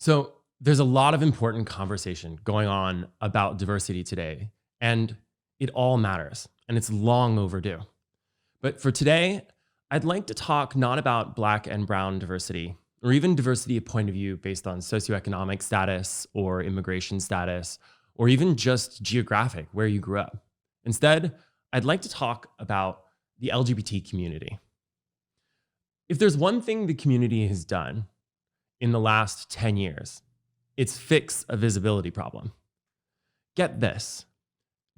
So there's a lot of important conversation going on about diversity today, and it all matters, and it's long overdue. But for today, I'd like to talk not about Black and Brown diversity, or even diversity of point of view based on socioeconomic status or immigration status, or even just geographic, where you grew up. Instead, I'd like to talk about the LGBT community. If there's one thing the community has done in the last 10 years, it's fix a visibility problem. Get this,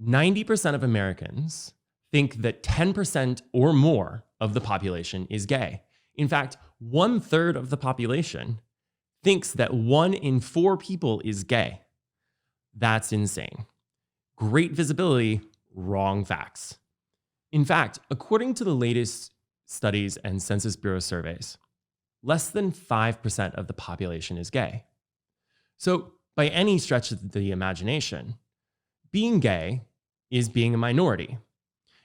90% of Americans think that 10% or more of the population is gay. In fact, 1/3 of the population thinks that 1 in 4 people is gay. That's insane. Great visibility, wrong facts. In fact, according to the latest studies and Census Bureau surveys, less than 5% of the population is gay. So, by any stretch of the imagination, being gay is being a minority.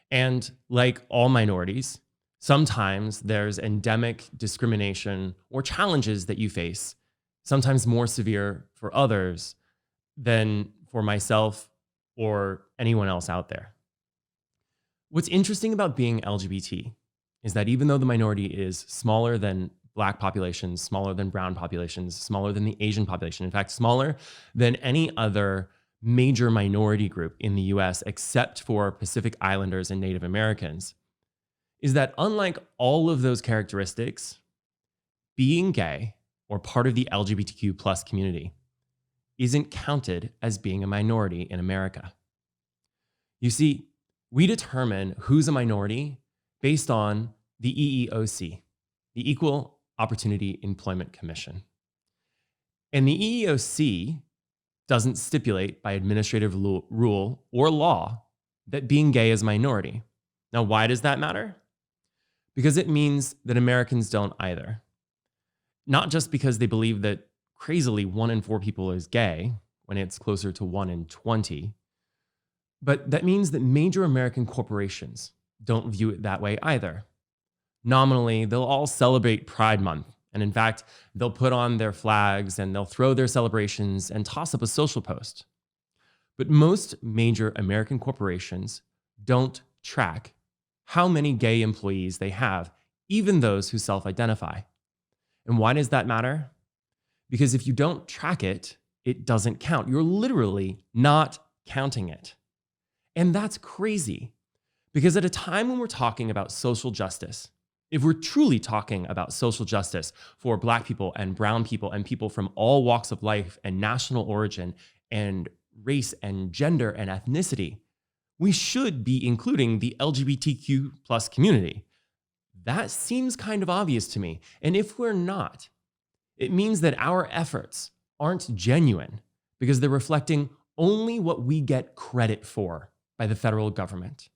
And like all minorities, sometimes there's endemic discrimination or challenges that you face, sometimes more severe for others than for myself or anyone else out there. What's interesting about being LGBT is that even though the minority is smaller than Black populations, smaller than brown populations, smaller than the Asian population, in fact, smaller than any other major minority group in the US except for Pacific Islanders and Native Americans, is that unlike all of those characteristics, being gay or part of the LGBTQ plus community isn't counted as being a minority in America. You see, we determine who's a minority based on the EEOC, the Equal Opportunity Employment Commission. And the EEOC doesn't stipulate by administrative rule or law that being gay is a minority. Now, why does that matter? Because it means that Americans don't either. Not just because they believe that crazily 1 in 4 people is gay when it's closer to 1 in 20, but that means that major American corporations don't view it that way either. Nominally, they'll all celebrate Pride Month. And in fact, they'll put on their flags and they'll throw their celebrations and toss up a social post. But most major American corporations don't track how many gay employees they have, even those who self-identify. And why does that matter? Because if you don't track it, it doesn't count. You're literally not counting it. And that's crazy. Because at a time when we're talking about social justice, if we're truly talking about social justice for Black people and brown people and people from all walks of life and national origin and race and gender and ethnicity, we should be including the LGBTQ plus community. That seems kind of obvious to me. And if we're not, it means that our efforts aren't genuine because they're reflecting only what we get credit for by the federal government.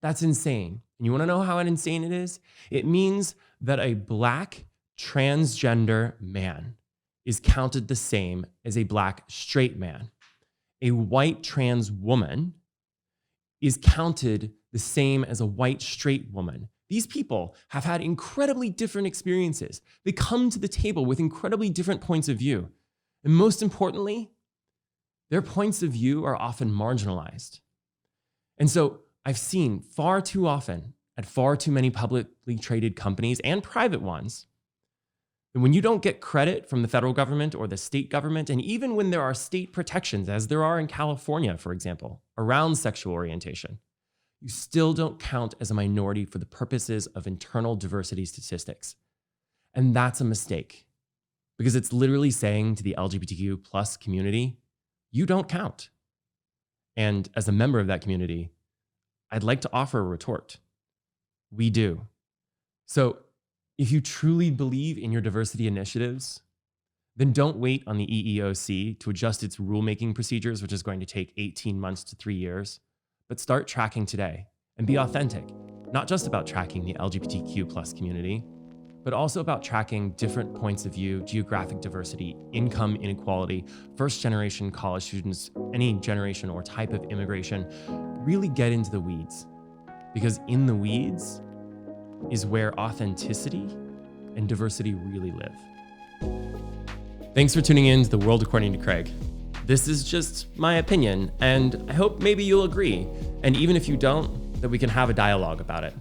That's insane. And you want to know how insane it is? It means that a Black transgender man is counted the same as a Black straight man. A white trans woman is counted the same as a white straight woman. These people have had incredibly different experiences. They come to the table with incredibly different points of view. And most importantly, their points of view are often marginalized. And so I've seen far too often at far too many publicly traded companies and private ones that when you don't get credit from the federal government or the state government, and even when there are state protections, as there are in California, for example, around sexual orientation, you still don't count as a minority for the purposes of internal diversity statistics. And that's a mistake because it's literally saying to the LGBTQ plus community, you don't count. And as a member of that community, I'd like to offer a retort. We do. So if you truly believe in your diversity initiatives, then don't wait on the EEOC to adjust its rulemaking procedures, which is going to take 18 months to 3 years, but start tracking today and be authentic, not just about tracking the LGBTQ plus community, but also about tracking different points of view, geographic diversity, income inequality, first-generation college students, any generation or type of immigration. Really get into the weeds, because in the weeds is where authenticity and diversity really live. Thanks for tuning in to The World According to Craig. This is just my opinion, and I hope maybe you'll agree, and even if you don't, that we can have a dialogue about it.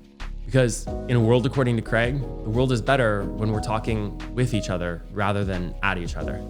Because in A World According to Craig, the world is better when we're talking with each other rather than at each other.